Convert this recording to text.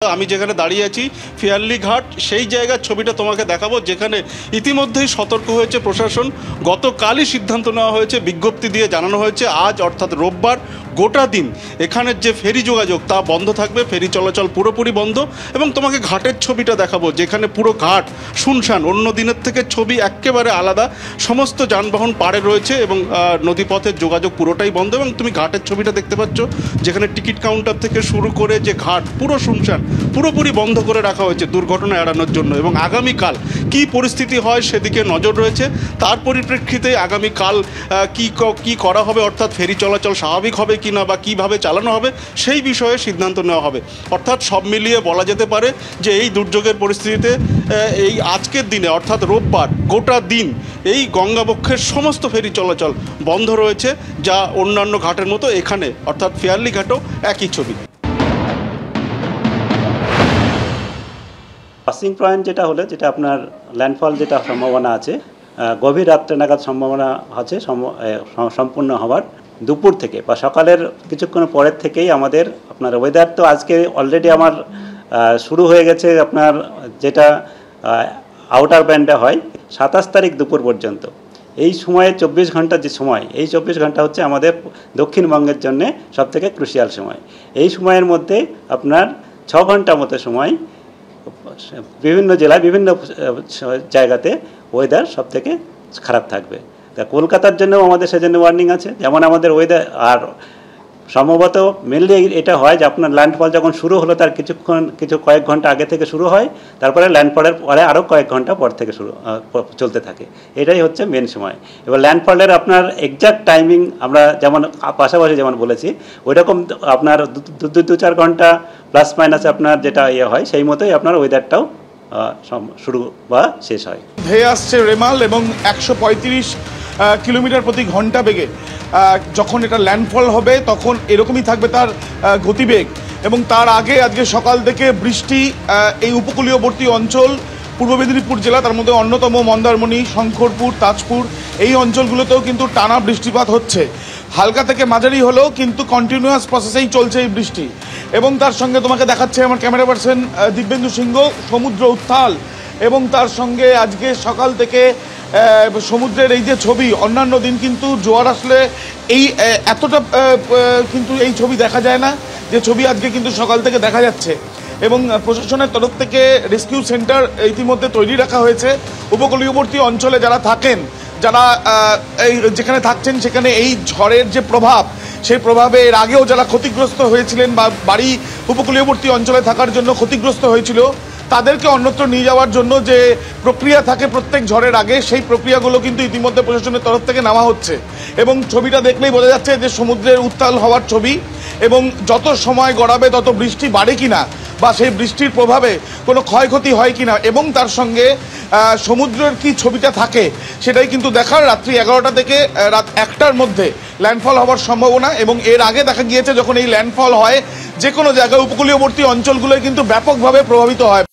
আমি যেখানে দাঁড়িয়ে আছি ফেয়ারলি ঘাট সেই জায়গার ছবিটা তোমাকে দেখাবো, যেখানে ইতিমধ্যেই সতর্ক হয়েছে প্রশাসন। গতকালই সিদ্ধান্ত নেওয়া হয়েছে, বিজ্ঞপ্তি দিয়ে জানানো হয়েছে আজ অর্থাৎ রোববার গোটা দিন এখানের যে ফেরি যোগাযোগ তা বন্ধ থাকবে, ফেরি চলাচল পুরোপুরি বন্ধ। এবং তোমাকে ঘাটের ছবিটা দেখাবো, যেখানে পুরো ঘাট শুনশান, অন্য দিনের থেকে ছবি একেবারে আলাদা। সমস্ত যানবাহন পাড়ে রয়েছে এবং নদীপথের যোগাযোগ পুরোটাই বন্ধ। এবং তুমি ঘাটের ছবিটা দেখতে পাচ্ছ, যেখানে টিকিট কাউন্টার থেকে শুরু করে যে ঘাট পুরো শুনশান, পুরোপুরি বন্ধ করে রাখা হয়েছে দুর্ঘটনা এড়ানোর জন্য। এবং আগামীকাল কী পরিস্থিতি হয় সেদিকে নজর রয়েছে। তার পরিপ্রেক্ষিতে আগামীকাল কি করা হবে, অর্থাৎ ফেরি চলাচল স্বাভাবিক হবে কিনা বা কিভাবে চালানো হবে সেই বিষয়ে সিদ্ধান্ত নেওয়া হবে। অর্থাৎ সব মিলিয়ে বলা যেতে পারে যে এই দুর্যোগের পরিস্থিতিতে এই আজকের দিনে অর্থাৎ রোববার গোটা দিন এই গঙ্গাবক্ষের সমস্ত ফেরি চলাচল বন্ধ রয়েছে, যা অন্যান্য ঘাটের মতো এখানে অর্থাৎ ফেয়ারলি ঘাটও একই ছবি। ক্রসিং পয়েন্ট যেটা হলো, যেটা আপনার ল্যান্ডফল যেটা সম্ভাবনা আছে, গভীর রাত্রে নাগাদ সম্ভাবনা আছে সম্পূর্ণ হওয়ার। দুপুর থেকে বা সকালের কিছুক্ষণ পরের থেকেই আমাদের আপনার ওয়েদার তো আজকে অলরেডি আমার শুরু হয়ে গেছে। আপনার যেটা আউটার ব্যান্ডে হয় 27 তারিখ দুপুর পর্যন্ত, এই সময়ে 24 ঘন্টা যে সময়, এই 24 ঘন্টা হচ্ছে আমাদের দক্ষিণবঙ্গের জন্য সবথেকে ক্রুশিয়াল সময়। এই সময়ের মধ্যে আপনার 6 ঘন্টা মতো সময় বিভিন্ন জেলায় বিভিন্ন জায়গাতে ওয়েদার সবথেকে খারাপ থাকবে। তা কলকাতার জন্যও আমাদের সেজন্য ওয়ার্নিং আছে। যেমন আমাদের ওয়েদার আর সম্ভবত মেনলি এটা হয় যে আপনার ল্যান্ডফল যখন শুরু হলো তার কয়েক ঘন্টা আগে থেকে শুরু হয়, তারপরে ল্যান্ডফলের পরে আরও কয়েক ঘন্টা পর থেকে চলতে থাকে। এটাই হচ্ছে মেন সময়। এবার ল্যান্ডফলের আপনার এক্সাক্ট টাইমিং আমরা যেমন পাশাপাশি যেমন বলেছি, ওইরকম আপনার 2-4 ঘন্টা প্লাস মাইনাস আপনার যেটা হয় সেই মতোই আপনার ওয়েদারটাও শুরু বা শেষ হয়। ধেয়ে আসছে রেমাল এবং 135 কিলোমিটার প্রতি ঘন্টা বেগে যখন এটা ল্যান্ডফল হবে তখন এরকমই থাকবে তার গতিবেগ। এবং তার আগে আজকে সকাল থেকে বৃষ্টি এই উপকূলীয়বর্তী অঞ্চল পূর্ব মেদিনীপুর জেলা, তার মধ্যে অন্যতম মন্দারমণি, শঙ্করপুর, তাজপুর এই অঞ্চলগুলোতেও কিন্তু টানা বৃষ্টিপাত হচ্ছে। হালকা থেকে মাঝারি হলেও কিন্তু কন্টিনিউয়াস প্রসেসেই চলছে এই বৃষ্টি। এবং তার সঙ্গে তোমাকে দেখাচ্ছে আমার ক্যামেরা পার্সন দিব্যেন্দু সিংহ, সমুদ্র উত্তাল। এবং তার সঙ্গে আজকে সকাল থেকে সমুদ্রের এই যে ছবি, অন্যান্য দিন কিন্তু জোয়ার আসলে এই এতটা কিন্তু এই ছবি দেখা যায় না, যে ছবি আজকে কিন্তু সকাল থেকে দেখা যাচ্ছে। এবং প্রশাসনের তরফ থেকে রেস্কিউ সেন্টার ইতিমধ্যে তৈরি রাখা হয়েছে। উপকূলীয়বর্তী অঞ্চলে যারা থাকেন, যারা এই যেখানে থাকছেন সেখানে এই ঝড়ের যে প্রভাব, সেই প্রভাবে এর আগেও যারা ক্ষতিগ্রস্ত হয়েছিলেন বা বাড়ি উপকূলীয়বর্তী অঞ্চলে থাকার জন্য ক্ষতিগ্রস্ত হয়েছিল, তাদেরকে অন্যত্র নিয়ে যাওয়ার জন্য যে প্রক্রিয়া থাকে প্রত্যেক ঝড়ের আগে, সেই প্রক্রিয়াগুলো কিন্তু ইতিমধ্যে প্রশাসনের তরফ থেকে নেওয়া হচ্ছে। এবং ছবিটা দেখলেই বোঝা যাচ্ছে যে সমুদ্রের উত্তাল হওয়ার ছবি। এবং যত সময় গড়াবে তত বৃষ্টি বাড়ে কিনা বা সেই বৃষ্টির প্রভাবে কোনো ক্ষয়ক্ষতি হয় কিনা, এবং তার সঙ্গে সমুদ্রের কি ছবিটা থাকে সেটাই কিন্তু দেখার। রাত্রি 11টা থেকে রাত 1টার মধ্যে ল্যান্ডফল হওয়ার সম্ভাবনা। এবং এর আগে দেখা গিয়েছে যখন এই ল্যান্ডফল হয় যে কোনো জায়গায় উপকূলীয়বর্তী অঞ্চলগুলোয় কিন্তু ব্যাপকভাবে প্রভাবিত হয়।